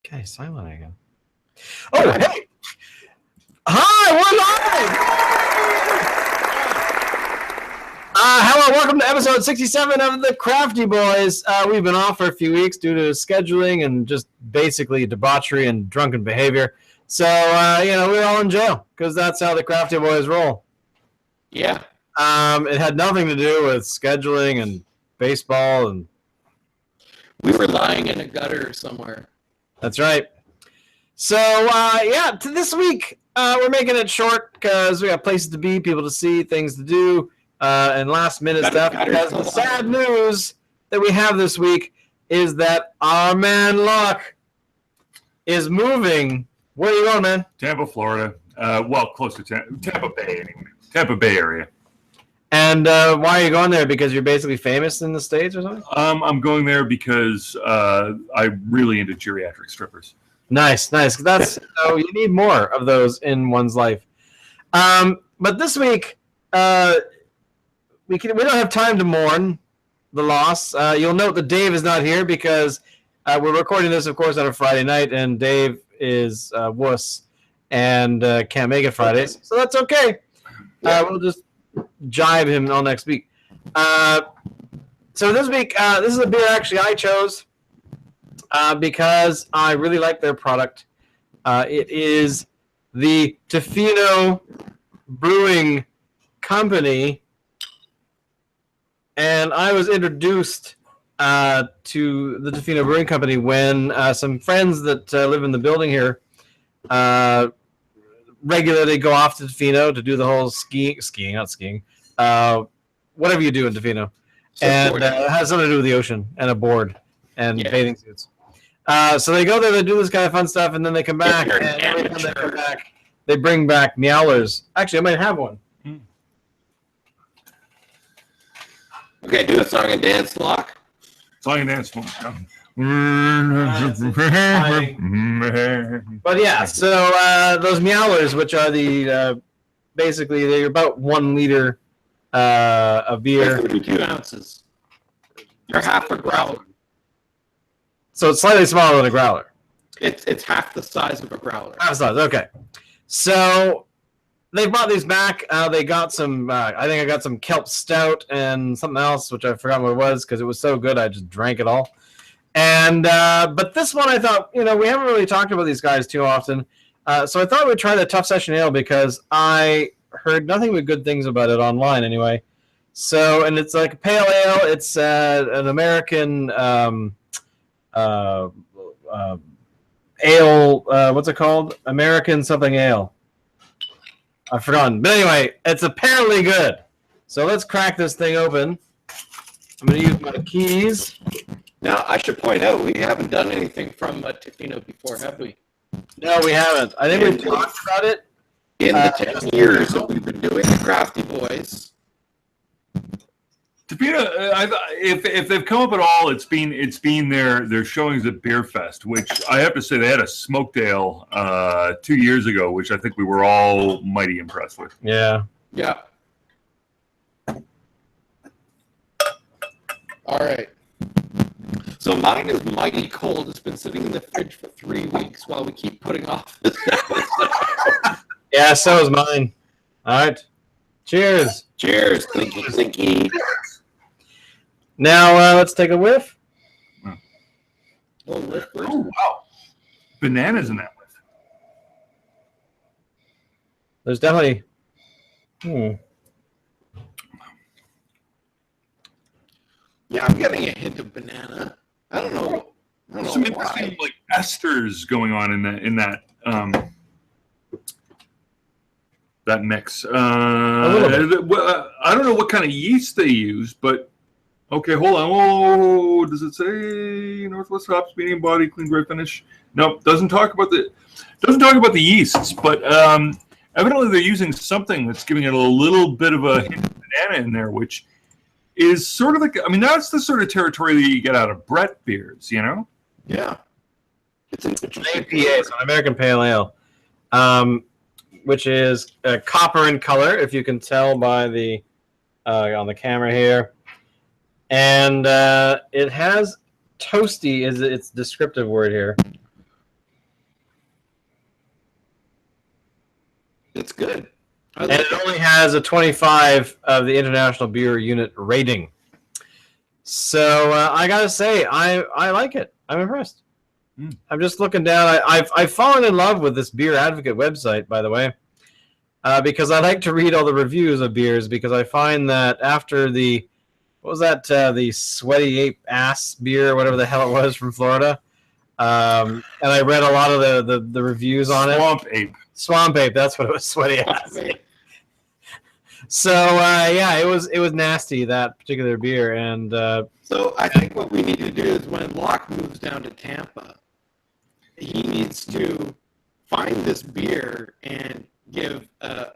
Okay, silent again. Oh, hey! Hi, we're live! Hello, welcome to episode 67 of the Crafty Boys. We've been off for a few weeks due to scheduling and just basically debauchery and drunken behavior. So, we're all in jail because that's how the Crafty Boys roll. Yeah. It had nothing to do with scheduling and baseball and... We were lying in a gutter somewhere. That's right. So, to this week, we're making it short because we got places to be, people to see, things to do, and last-minute stuff. Because the sad news that we have this week is that our man Locke is moving. Where are you going, man? Tampa, Florida. Close to Tampa Bay, anyway. Tampa Bay area. And why are you going there? Because you're basically famous in the States or something? I'm going there because I'm really into geriatric strippers. Nice. That's so you need more of those in one's life. But this week, we don't have time to mourn the loss. You'll note that Dave is not here because we're recording this, of course, on a Friday night, and Dave is wuss and can't make it Fridays, so that's okay. We'll just jibe him all next week. So this week, this is a beer actually I chose because I really like their product. It is the Tofino Brewing Company, and I was introduced to the Tofino Brewing Company when some friends that live in the building here regularly go off to Tofino to do the whole whatever you do in Tofino. And it has something to do with the ocean and a board and bathing suits. So they go there, they do this kind of fun stuff, and then they come back, and every time they come back, they bring back meowlers. Actually, I might have one. Okay, do a song and dance, Locke. Song and dance. But yeah, so those meowlers, which are the basically they're about 1 liter of beer. 32 ounces. They're half a growler. So it's slightly smaller than a growler. It's half the size of a growler. Half the size, okay. So they brought these back. They got some, I think I got some kelp stout and something else, which I forgot what it was because it was so good I just drank it all. And but this one I thought, we haven't really talked about these guys too often. So I thought we'd try the Tuff Session Ale because I heard nothing but good things about it online anyway. So, and it's like a pale ale. It's an American ale. What's it called? American something ale. I've forgotten. But anyway, it's apparently good. So let's crack this thing open. I'm going to use my keys. Now, I should point out, we haven't done anything from Tofino before, have we? No, we haven't. I think we've talked about it. In the 10 years that we've been doing the Crafty Boys. Tofino, if they've come up at all, it's been their showings at Beer Fest, which I have to say they had a smoked ale 2 years ago, which I think we were all mighty impressed with. Yeah. Yeah. All right. So mine is mighty cold. It's been sitting in the fridge for 3 weeks while we keep putting off this episode. Yeah, so is mine. All right. Cheers. Cheers. Clinky, clinky. Now, let's take a whiff. Oh, wow. Bananas in that whiff. There's definitely... Yeah, I'm getting a hint of banana. I don't know Some interesting like esters going on in that that mix. I don't know what kind of yeast they use, but okay, hold on. Oh, does it say Northwest Hops, medium body, clean, dry finish? Nope, doesn't talk about the yeasts, but evidently they're using something that's giving it a little bit of a hint of banana in there, which is sort of like, that's the sort of territory that you get out of Brett beers, Yeah. It's an APA, it's an American Pale Ale, which is copper in color, if you can tell by the on the camera here. And it has toasty is its descriptive word here. It's good. And it only has a 25 of the International Beer Unit rating. So I gotta say, I like it. I'm impressed. I'm just looking down. I've fallen in love with this Beer Advocate website, by the way, because I like to read all the reviews of beers, because I find that after the the Sweaty Ape Ass beer, whatever the hell it was from Florida, and I read a lot of the reviews on it. Swamp Ape, that's what it was. Sweaty Ass. So yeah, it was nasty, that particular beer, and so I think what we need to do is when Locke moves down to Tampa, he needs to find this beer and give a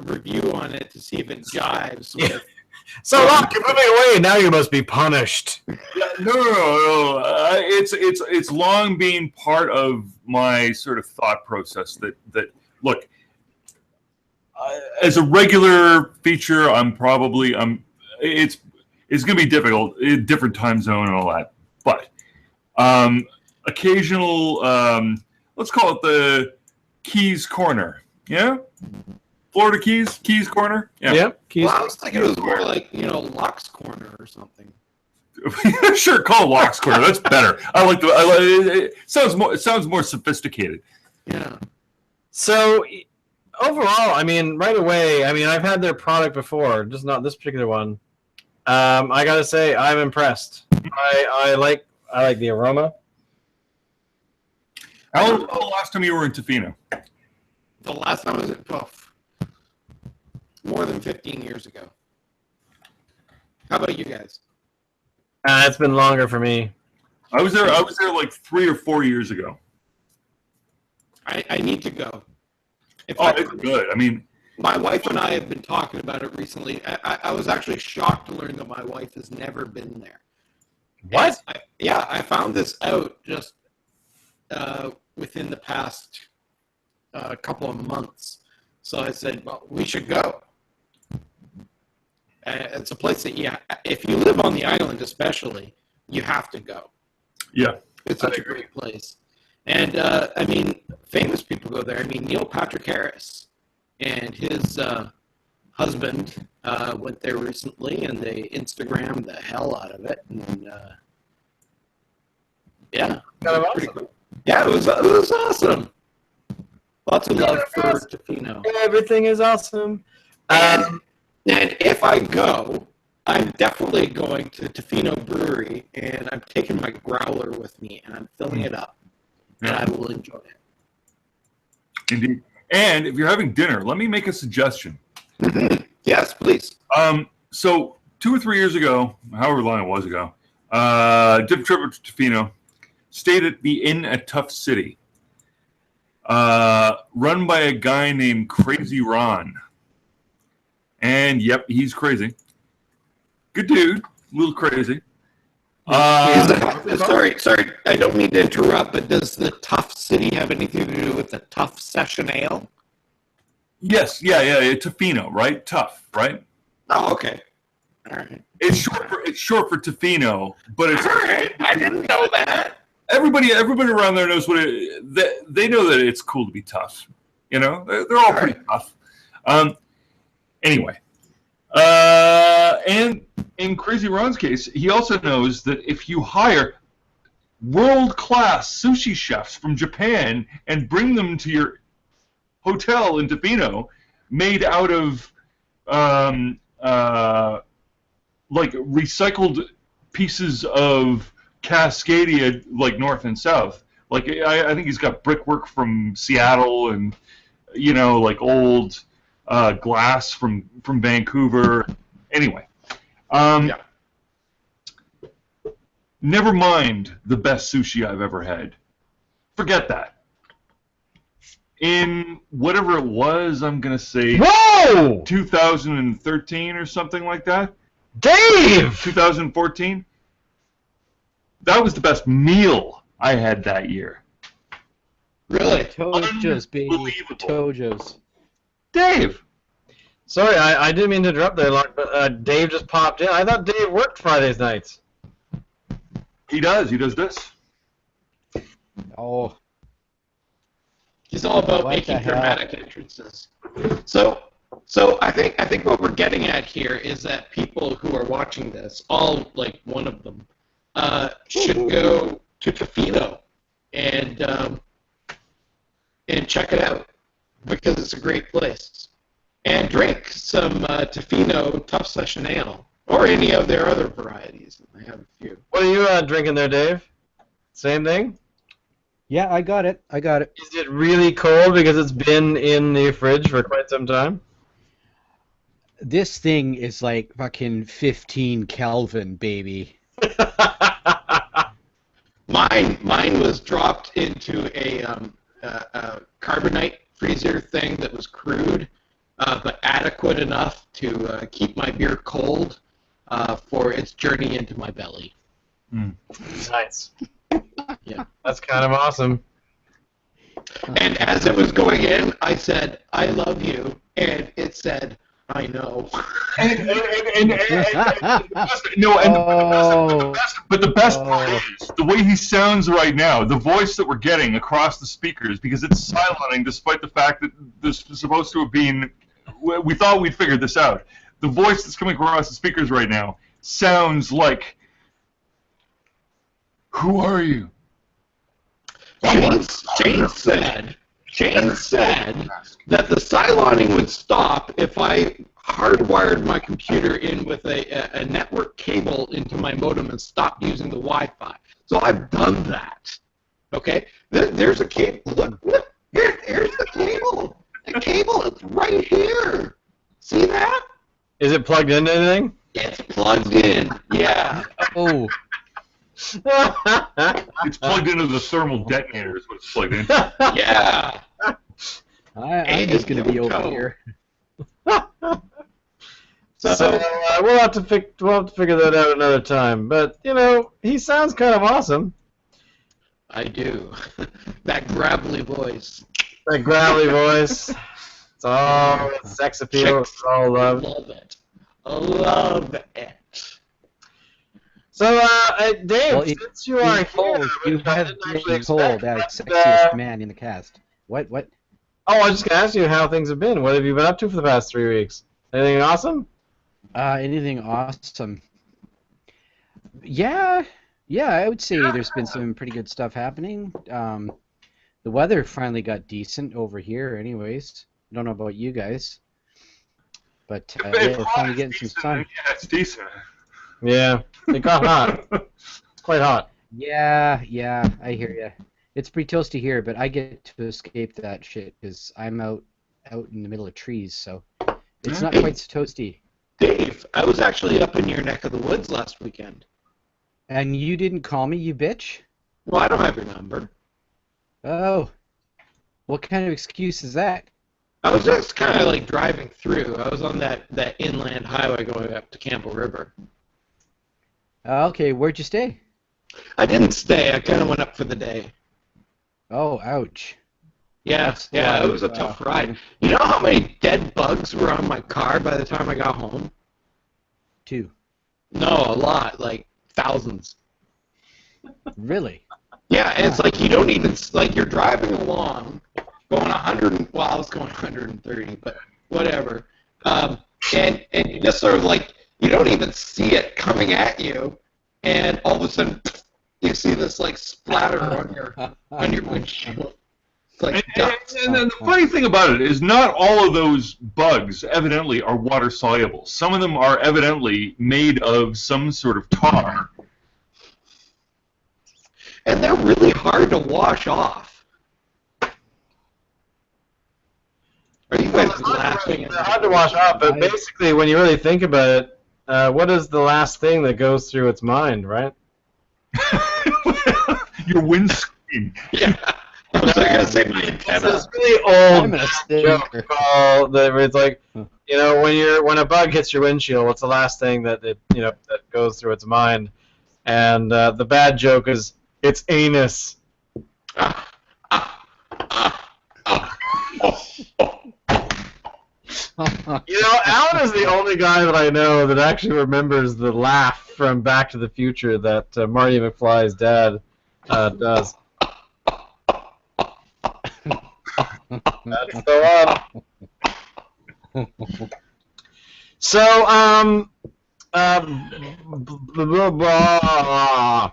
review on it to see if it jives with. So Locke, you're moving away. Now you must be punished. No. It's long been part of my sort of thought process that look. As a regular feature, it's going to be difficult, different time zone and all that. But occasional, let's call it the Keys Corner. Yeah, Florida Keys Corner. Yeah. Keys. Well, I was thinking it was more like Locke's Corner or something. Sure, call it Locke's Corner. That's better. I like it. It sounds more sophisticated. Yeah. So. Overall, I mean, right away, I've had their product before, just not this particular one. I gotta say, I'm impressed. I like the aroma. How the last time you were in Tofino? The last time I was at Tuff, more than 15 years ago. How about you guys? It's been longer for me. I was there like 3 or 4 years ago. I need to go. It's good. My wife and I have been talking about it recently. I was actually shocked to learn that my wife has never been there. What? I found this out just within the past couple of months. So I said, well, we should go. It's a place that, if you live on the island especially, you have to go. Yeah. It's such a great place. And, famous people go there. Neil Patrick Harris and his husband went there recently, and they Instagrammed the hell out of it. And, yeah. Kind of awesome. Cool. Yeah, it was awesome. Lots of love for Tofino. Everything is awesome. And if I go, I'm definitely going to Tofino Brewery, and I'm taking my growler with me, and I'm filling it up. And I will enjoy it. Indeed. And if you're having dinner, let me make a suggestion. Yes, please. So 2 or 3 years ago, however long it was ago, did a trip to Tofino, stayed at the Inn at Tuff City, run by a guy named Crazy Ron. And, yep, he's crazy. Good dude, a little crazy. Sorry, I don't mean to interrupt, but does the Tuff City have anything to do with the Tuff Session Ale? Yes, yeah, Tofino, right? Tuff, right? Oh, okay. All right. It's short for Tofino, but it's. All right. I didn't know that. Everybody around there knows they know that it's cool to be tough. They're all pretty tough. Anyway, and in Crazy Ron's case, he also knows that if you hire world-class sushi chefs from Japan and bring them to your hotel in Tofino, made out of like recycled pieces of Cascadia, like north and south. Like I think he's got brickwork from Seattle and like old glass from Vancouver. Anyway. Never mind the best sushi I've ever had. Forget that. In whatever it was, I'm going to say 2013 or something like that. Dave! 2014. That was the best meal I had that year. Really? Tojo's, baby. Tojo's. Dave! Sorry, I didn't mean to interrupt there, Locke, but Dave just popped in. I thought Dave worked Fridays nights. He does. He does this. Oh. He's all about What making the hell? dramatic entrances. So I think what we're getting at here is that people who are watching this, all like one of them, should go to Tofino and check it out because it's a great place. And drink some Tofino Tuff Session Ale or any of their other varieties. I have a few. What are you drinking there, Dave? Same thing? Yeah, I got it. Is it really cold because it's been in the fridge for quite some time? This thing is like fucking 15 Kelvin, baby. Mine was dropped into a carbonite freezer thing that was crude, but adequate enough to keep my beer cold for its journey into my belly. Nice. Yeah. That's kind of awesome. And as it was going in, I said, "I love you," and it said, "I know." But the best part is the way he sounds right now, the voice that we're getting across the speakers, because it's silencing despite the fact that this was supposed to have been, we thought we'd figured this out. The voice that's coming across the speakers right now sounds who are you? Shane said that the siloning would stop if I hardwired my computer in with a network cable into my modem and stopped using the Wi-Fi. So I've done that. Okay? There's a cable. Look. Here's the cable. The cable is right here. See that? Is it plugged into anything? It's plugged in. Yeah. Oh. It's plugged into the thermal detonator is what it's plugged into. Yeah. I'm just going to be over here. So we'll have to figure that out another time. But he sounds kind of awesome. I do. That gravelly voice. That gravelly voice. It's all sex appeal. It's all love. Love it. Love it. So, Dave, Well, since you are here, you I have didn't actually been told expect that that, sexiest man in the cast. What? Oh, I was just going to ask you how things have been. What have you been up to for the past 3 weeks? Anything awesome? Anything awesome? Yeah, I would say there's been some pretty good stuff happening. The weather finally got decent over here anyways. I don't know about you guys. But yeah, we're finally getting some sun. Yeah, it's decent. Yeah, it got hot. It's quite hot. Yeah, I hear you. It's pretty toasty here, but I get to escape that shit because I'm out in the middle of trees, so it's not quite so toasty. Dave, I was actually up in your neck of the woods last weekend. And you didn't call me, you bitch? Well, I don't have your number. Oh. What kind of excuse is that? I was just kind of like driving through. I was on that inland highway going up to Campbell River. Okay, where'd you stay? I didn't stay. I kind of went up for the day. Oh, ouch. Yeah, it was a tough ride. You know how many dead bugs were on my car by the time I got home? 2. No, a lot, like thousands. Really? Yeah, and it's like you don't even, like you're driving along, going 100, well, I was going 130, but whatever. And you just sort of like, you don't even see it coming at you, and all of a sudden, you see this like splatter on your windshield. It's like and then the funny thing about it is not all of those bugs evidently are water soluble. Some of them are evidently made of some sort of tar. And they're really hard to wash off. Are you guys laughing? They're hard to wash off, but basically, when you really think about it, what is the last thing that goes through its mind, right? Your windscreen. Yeah. I was going to say my antenna. It's this really old joke joke. where it's like, when a bug hits your windshield, what's the last thing that that goes through its mind? And the bad joke is it's anus. Alan is the only guy that I know that actually remembers the laugh from Back to the Future that Marty McFly's dad does. That's the one. So, blah, blah, blah.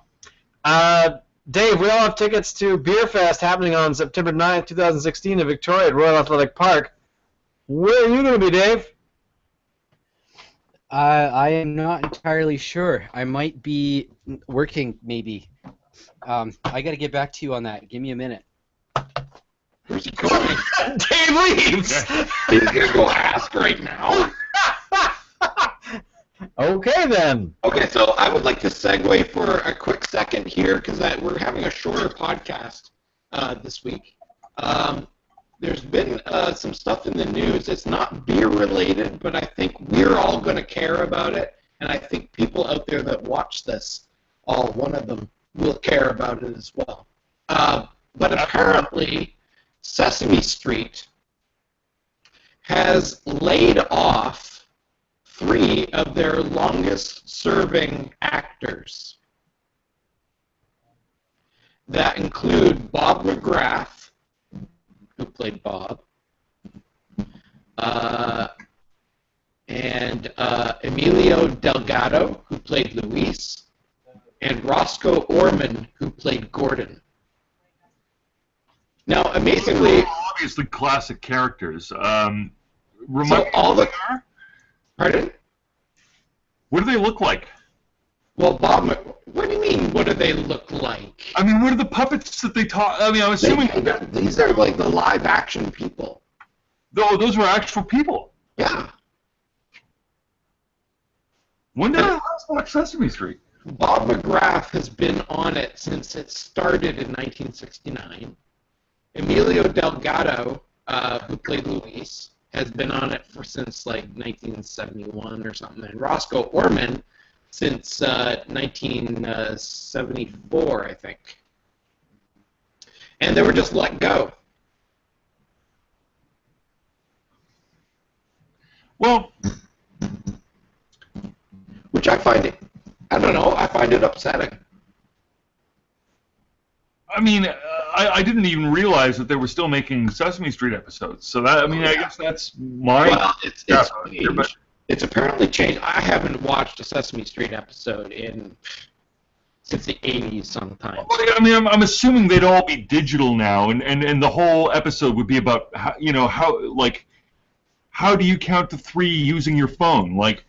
Dave, we all have tickets to Beer Fest happening on September 9th, 2016 in Victoria at Royal Athletic Park. Where are you going to be, Dave? I am not entirely sure. I might be working, maybe. I got to get back to you on that. Give me a minute. Where's he going? Dave leaves! He's going to go ask right now. Okay, then. Okay, so I would like to segue for a quick second here because we're having a shorter podcast this week. There's been some stuff in the news. It's not beer related, but I think we're all going to care about it, and I think people out there that watch this, one of them, will care about it as well. But apparently, Sesame Street has laid off 3 of their longest-serving actors. That include Bob McGrath, who played Bob, and Emilio Delgado, who played Luis, and Roscoe Orman, who played Gordon. Now, amazingly, obviously classic characters. Pardon? What do they look like? Well, Bob, what do you mean, what do they look like? I mean, what are the puppets that they talk? I mean, I'm assuming These are like the live-action people. Those were actual people. Yeah. When did I last watch Sesame Street? Bob McGrath has been on it since it started in 1969. Emilio Delgado, who played Luis, has been on it since like 1971 or something, and Roscoe Orman since 1974, I think. And they were just let go. Well, which I find it upsetting. I mean, I didn't even realize that they were still making Sesame Street episodes. So that, I mean, I guess that's my. Well, it's changed. It's apparently changed. I haven't watched a Sesame Street episode since the 80s sometime. I mean, I'm assuming they'd all be digital now, and the whole episode would be about how, how do you count to 3 using your phone? Like.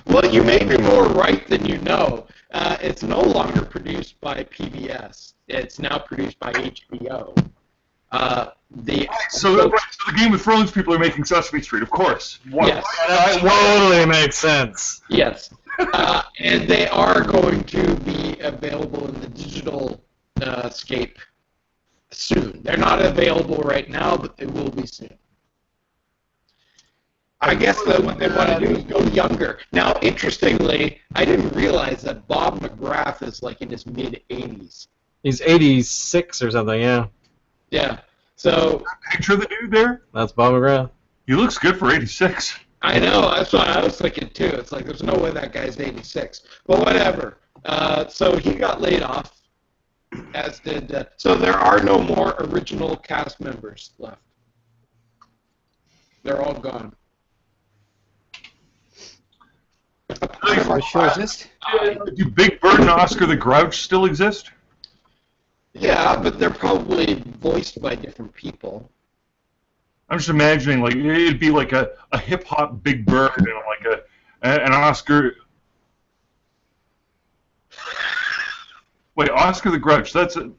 Well, you may be more right than you know. It's no longer produced by PBS. It's now produced by HBO. So the Game of Thrones people are making Sesame Street, of course. Yes. That totally makes sense. Yes. And they are going to be available in the digital scape soon. They're not available right now, but they will be soon. I guess that what they want to do is go younger. Now, interestingly, I didn't realize that Bob McGrath is like in his mid-80s. He's 86 or something, yeah. Yeah. So. Picture the dude there? That's Bob McGrath. He looks good for 86. I know. That's what I was thinking, too. It's like there's no way that guy's 86. But whatever. So he got laid off, as did. So there are no more original cast members left. They're all gone. What show is this? Do Big Bird and Oscar the Grouch still exist? Yeah, but they're probably voiced by different people. I'm just imagining, like, it'd be like a hip-hop Big Bird and like an Oscar... Wait, Oscar the Grouch, that's a...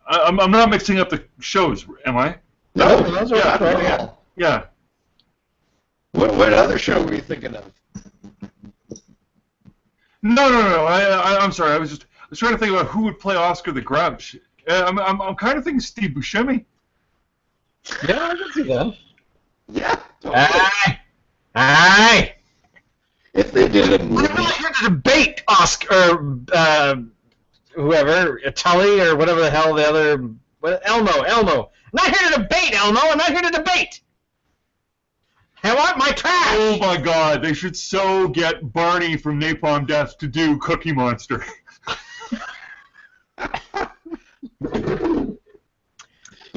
I'm not mixing up the shows, am I? No, those are not at all. Yeah. What other show were you thinking of? No. I'm sorry. I was trying to think about who would play Oscar the Grouch. I'm kind of thinking Steve Buscemi. Yeah, I can see that. Yeah. Totally. Aye. If they did a movie. I'm not here to debate Oscar, whoever, Tully or whatever the hell the other, Elmo. I'm not here to debate, Elmo. I'm not here to debate. I want my trash! Oh my God! They should so get Barney from Napalm Death to do Cookie Monster.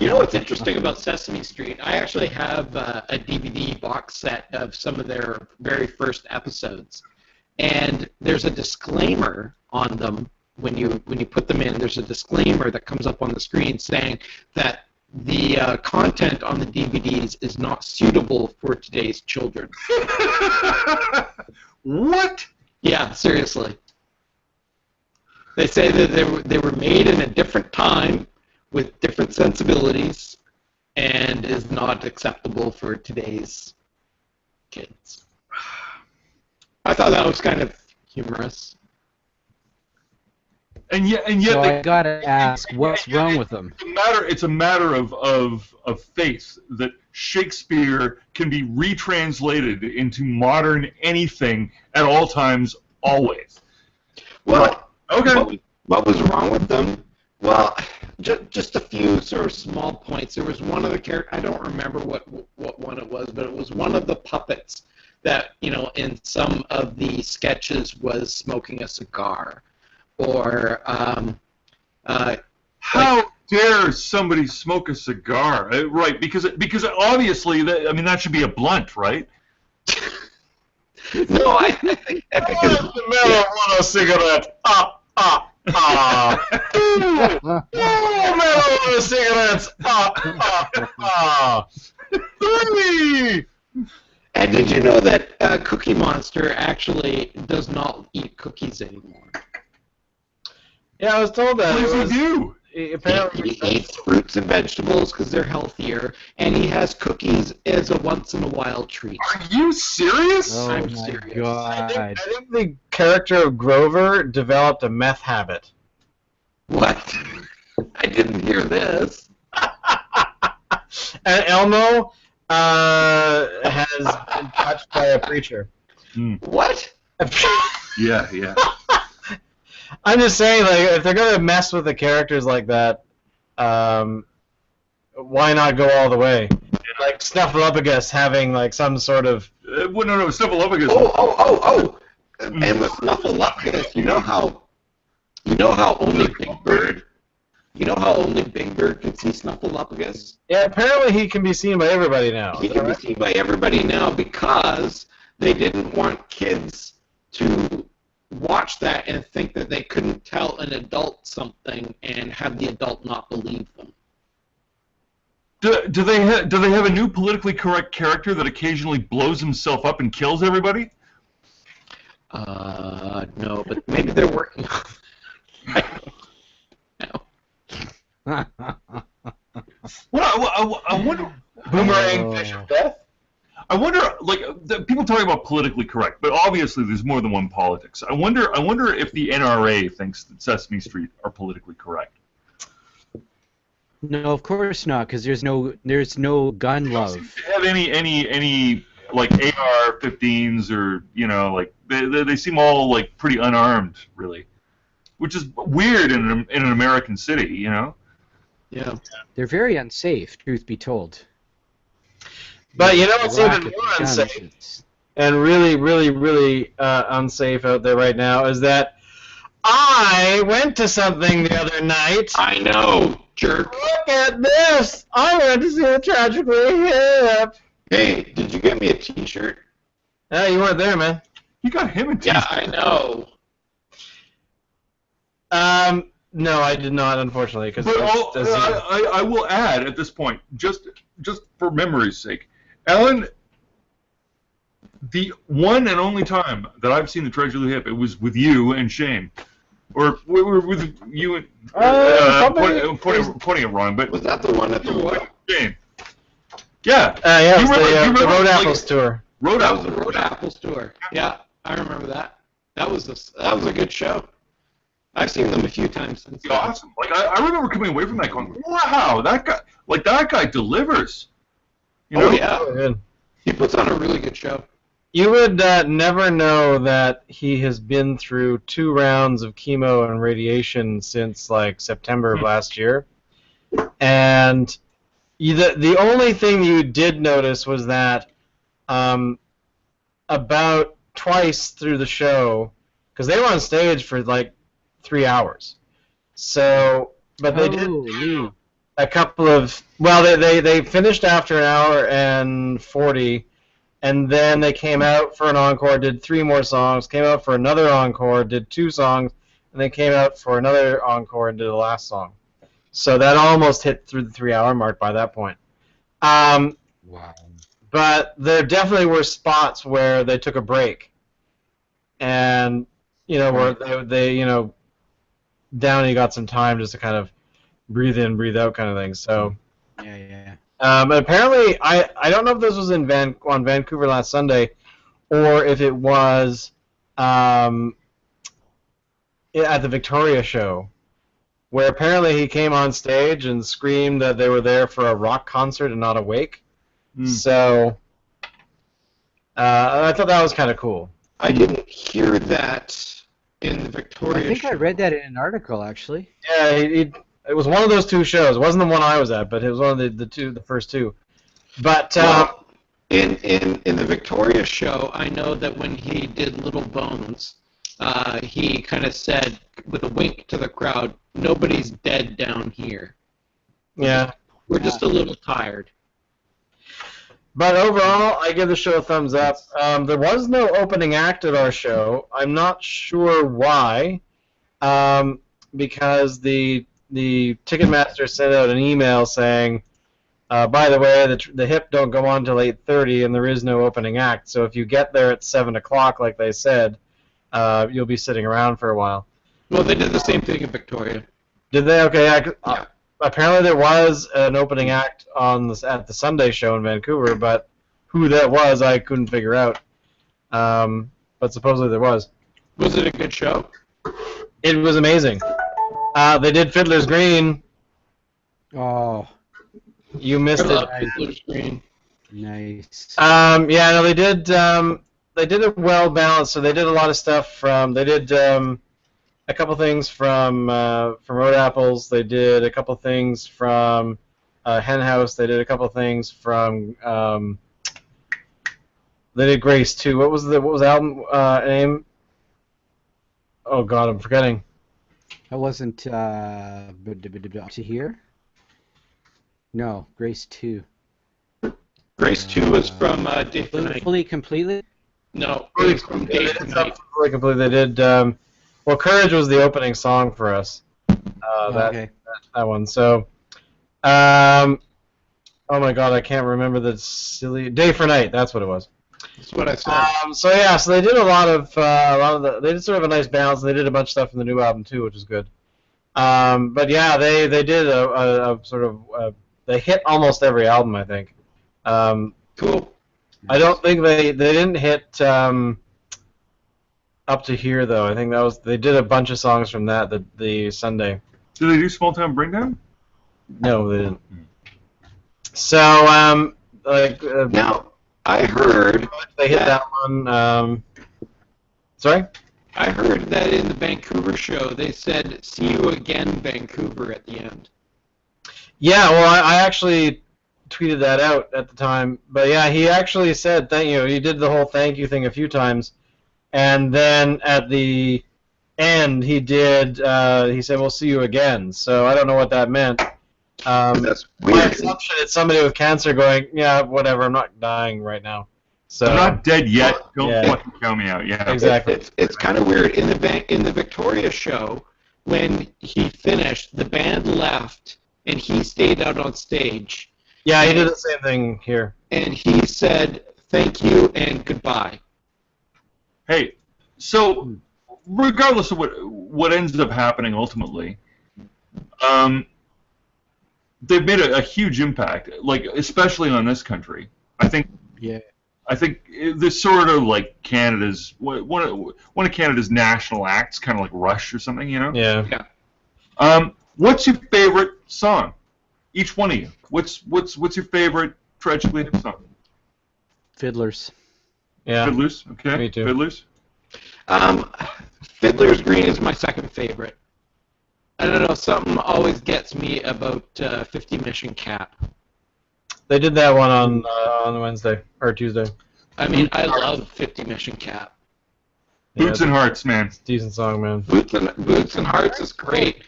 You know what's interesting about Sesame Street? I actually have a DVD box set of some of their very first episodes, and there's a disclaimer on them when you put them in. There's a disclaimer that comes up on the screen saying that the content on the DVDs is not suitable for today's children. What? Yeah, seriously. They say that they were made in a different time with different sensibilities and is not acceptable for today's kids. I thought that was kind of humorous. And yet, So I gotta ask, what's wrong with them? It's a matter of faith that Shakespeare can be retranslated into modern anything at all times, always. Well, okay. What was wrong with them? Well, just a few sort of small points. There was one of the characters, I don't remember what one it was, but it was one of the puppets that, in some of the sketches was smoking a cigar. Or, how dare somebody smoke a cigar? Right, because obviously, that should be a blunt, right? No, I think the middle of a cigarette. Middle of a cigarettes. And did you know that Cookie Monster actually does not eat cookies anymore? Yeah, I was told that. What does he do? Apparently, He eats fruits and vegetables because they're healthier, and he has cookies as a once-in-a-while treat. Are you serious? Oh I'm my serious. god. I think the character of Grover developed a meth habit. What? I didn't hear this. And Elmo has been touched by a preacher. What? Yeah. I'm just saying, like, if they're gonna mess with the characters like that, why not go all the way? Like Snuffleupagus having like some sort of No, Snuffleupagus. Oh! And with Snuffleupagus, you know how only Big Bird can see Snuffleupagus? yeah. Apparently, he can be seen by everybody now. He can be seen by everybody now because they didn't want kids to watch that and think that they couldn't tell an adult something and have the adult not believe them. Do they have a new politically correct character that occasionally blows himself up and kills everybody? No, but maybe they're working on it. No. Well, I wonder. Boomerang Fish of Death. I wonder, people talk about politically correct, but obviously there's more than one politics. I wonder if the NRA thinks that Sesame Street are politically correct. No, of course not, because there's no gun love. Do they have any like AR-15s or they seem all like pretty unarmed, really, which is weird in an American city, Yeah. They're very unsafe, truth be told. But you know what's even Rocket more guns, unsafe it's- and really, really, really unsafe out there right now is that I went to something the other night. I know, jerk. Look at this! I went to see the Tragically Hip. Hey, did you get me a T-shirt? You weren't there, man. You got him in Yeah, I know. No, I did not, unfortunately. Because But I will add at this point, just for memory's sake, Alan, the one and only time that I've seen the Tragically Hip, it was with you and Shane, or we were with you and pointing it wrong, but Was that the one at the what? Shane. Yeah. yeah, it was you remember the Road like, Apples tour. Road That was Apples. the Road Apples tour. Yeah, I remember that. That was a good show. I've seen them a few times since. It's awesome. Like I remember coming away from that going, wow, that guy delivers. You know? Oh yeah, Oh, good. he puts on a really good show. You would never know that he has been through 2 rounds of chemo and radiation since like September of last year, and the only thing you did notice was that about twice through the show, because they were on stage for like 3 hours, so but they did Holy. a couple of they finished after an hour and 40, and then they came out for an encore, did 3 more songs, came out for another encore, did 2 songs, and then came out for another encore and did the last song. So that almost hit through the 3-hour mark by that point. Wow. But there definitely were spots where they took a break, and where they Downey got some time just to kind of breathe in, breathe out, kind of thing. So Yeah. but apparently, I don't know if this was on Vancouver last Sunday, or if it was at the Victoria show, where apparently he came on stage and screamed that they were there for a rock concert and not a wake. So I thought that was kind of cool. I didn't hear that in the Victoria I think show. I read that in an article, actually. Yeah, it was one of those 2 shows. It wasn't the one I was at, but it was one of the first 2. But Well, in the Victoria show, I know that when he did Little Bones, he kind of said with a wink to the crowd, "Nobody's dead down here. yeah. We're just a little tired." But overall, I give the show a thumbs up. There was no opening act at our show. I'm not sure why, because the Ticketmaster sent out an email saying, by the way, the HIP don't go on till 8:30, and there is no opening act. So if you get there at 7 o'clock, like they said, you'll be sitting around for a while. Well, they did the same thing in Victoria. Did they? Okay. Yeah. Apparently there was an opening act at the Sunday show in Vancouver, but who that was, I couldn't figure out. But supposedly there was. Was it a good show? It was amazing. They did Fiddler's Green. Oh, You missed I love it. Fiddler's Green. nice. Yeah, no, they did. They did it well balanced. So they did a lot of stuff from. They did a couple things from Road Apples. They did a couple things from Hen House. They did a couple things from. They did Grace too. What was the album name? Oh God, I'm forgetting. That wasn't to here? No, Grace 2. Grace 2 was from Day for Night. Fully completely? No, it was from Day for Night. Fully complete. They did. Well, Courage was the opening song for us. Okay. That one. So, oh my God, I can't remember the silly Day for Night. That's what it was. That's what I said. So yeah, so they did a lot of they did sort of a nice balance. And they did a bunch of stuff from the new album too, which is good. But yeah, they did a sort of they hit almost every album, I think. Cool. I don't think they didn't hit Up to Here though. I think they did a bunch of songs from that the Sunday. Did they do Small Town Bringdown? No, they didn't. So Now, I heard they hit that one. Sorry? I heard that in the Vancouver show they said "See you again, Vancouver" at the end. Yeah, well, I actually tweeted that out at the time. But yeah, he actually said thank you. He did the whole thank you thing a few times, and then at the end he did. He said we'll see you again. So I don't know what that meant. That's My weird. assumption is somebody with cancer going, yeah, whatever. I'm not dying right now. So I'm not dead yet. Don't Yeah. fucking count me out. Yeah. Exactly. It's kind of weird in the Victoria show when he finished, the band left and he stayed out on stage. Yeah, he did the same thing here. And he said thank you and goodbye. Hey, so regardless of what ends up happening ultimately, they've made a huge impact, like especially on this country. I think. Yeah. I think this sort of like Canada's one of Canada's national acts, kind of like Rush or something, you know. Yeah. What's your favorite song? Each one of you. What's your favorite Tragically Hip song? Fiddlers. Yeah. Fiddlers. Okay. Me too. Fiddlers. Fiddler's Green is my second favorite. I don't know, something always gets me about 50 Mission Cap. They did that one on Wednesday or Tuesday. I mean, I love 50 Mission Cap. Boots and Hearts, man. Decent song, man. Boots and Hearts is great.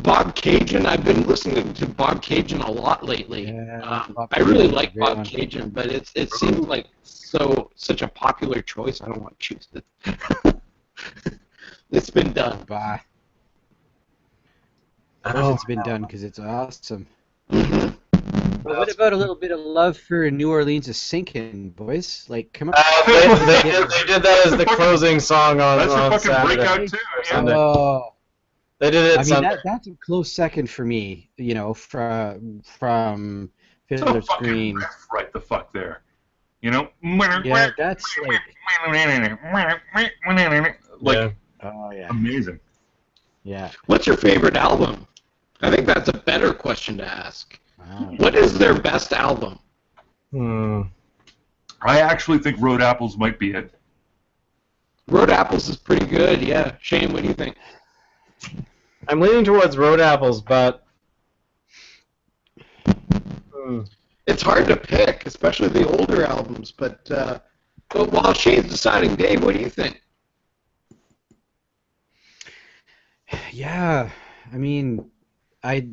Bob Cajun. I've been listening to Bob Cajun a lot lately. Yeah, Bob I really Cajan's a like great Bob one. Cajun, but it seems like such a popular choice. I don't want to choose it. It's been done. Bye. Of course it's been done because it's awesome. Mhm. But what about a little bit of love for New Orleans is sinking, boys? Like, come on. They did that as the closing song on That's your fucking Saturday. breakout too. Or Yeah. Sunday. Oh, They did it I mean Sunday. that's a close second for me. You know, from It's a Fiddler's fucking Green. riff right the fuck there. You know? Yeah, that's like. Like, Yeah. Oh yeah. amazing. Yeah. What's your favorite album? I think that's a better question to ask. Wow. What is their best album? I actually think Road Apples might be it. Road Apples is pretty good, yeah. Shane, what do you think? I'm leaning towards Road Apples, but It's hard to pick, especially the older albums, but while Shane's deciding, Dave, what do you think? Yeah. I mean, I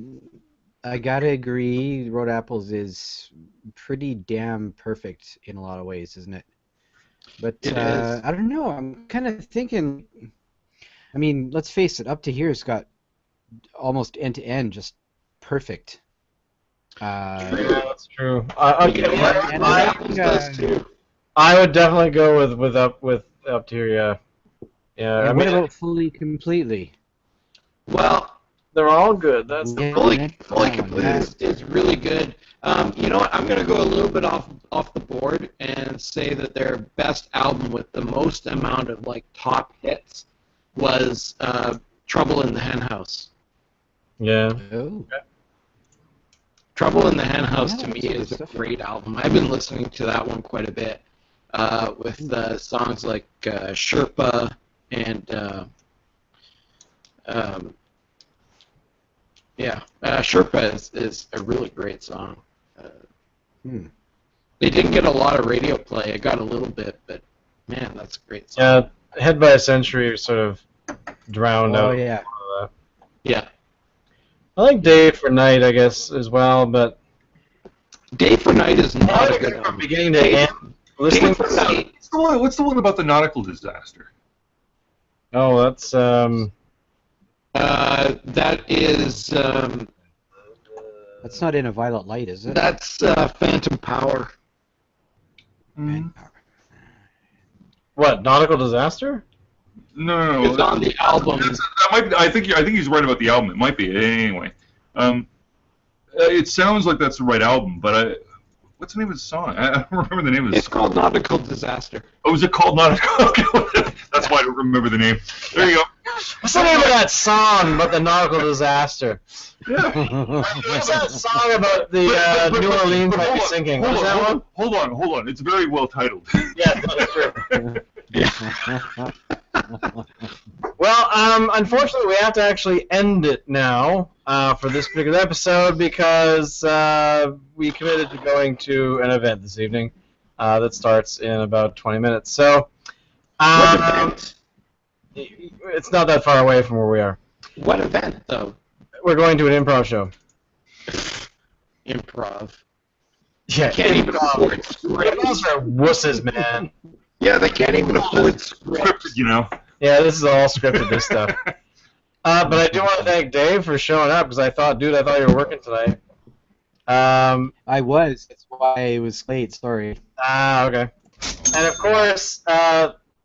gotta agree. Road Apples is pretty damn perfect in a lot of ways, isn't it? But It is. I don't know. I'm kind of thinking. I mean, let's face it. Up to Here's got almost end to end just perfect. yeah, that's true. You know what? and Road I Apples think, does too. I would definitely go with up to here. Yeah, yeah. I and what mean, about Fully Completely? Well, they're all good. That's the Yeah, Fully that one, Complete yeah. is really good. You know what? I'm going to go a little bit off the board and say that their best album with the most amount of like top hits was Trouble in the Hen House. yeah. Oh. Trouble in the Hen House Yeah, to me that's good is a stuff. great album. I've been listening to that one quite a bit with songs like Sherpa and Sherpa is a really great song. They didn't get a lot of radio play. I got a little bit, but man, that's a great song. Yeah, Head by a Century sort of drowned Oh out. yeah. Yeah. I like Day for Night, I guess, as well, but Day for Night is not a good from album. beginning to end, Day listening. for Night. What's the one about the nautical disaster? Oh, that's That is That's not In a Violet Light, is it? that's Phantom Power. what, Nautical Disaster? No. It's on the album. That might be, I think he's right about the album. It might be anyway. It sounds like that's the right album, but what's the name of the song? I don't remember the name of the It's song. called Nautical Disaster. Oh, is it called Nautical? Okay, that's why I don't remember the name. There you go. What's the name of that song about the nautical disaster? What's that song about the New Orleans might be sinking? What's that one? Hold on. It's very well titled. Yeah, that's true. Well, unfortunately, we have to actually end it now for this particular episode because we committed to going to an event this evening that starts in about 20 minutes. So, What event? it's not that far away from where we are. What event, though? We're going to an improv show. Improv. Yeah, Can't even afford Those scripts. are wusses, man. Yeah, they can't even afford scripts. Scripted, you know. Yeah, this is all scripted, this stuff. But I do want to thank Dave for showing up because I thought you were working tonight. I was. That's why I was late. Sorry. Okay. And of course,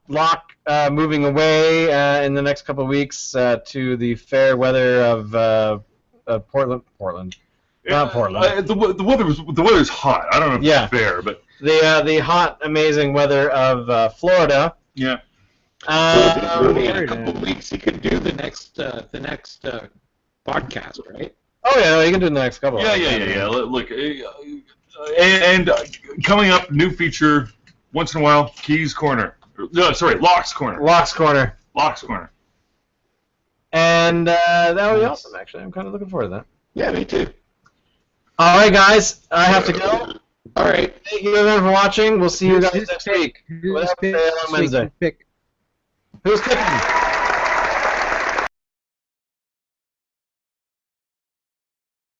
Locke moving away in the next couple of weeks to the fair weather of Portland. Not Portland. The weather's hot. I don't know if Yeah. it's fair, but The hot, amazing weather of Florida. yeah. In a couple of weeks, he could do the next podcast, right? Oh yeah, no, you can do the next couple. Yeah. Look, and coming up, new feature once in a while. Keys Corner. No, sorry, Locke's Corner. Locke's Corner. Locke's Corner. And that would be awesome, actually. I'm kind of looking forward to that. Yeah, me too. All right, guys, I have to go. All right. Thank you everyone for watching. We'll see you guys next week. Who's What happened on Wednesday? pick? Who's picking?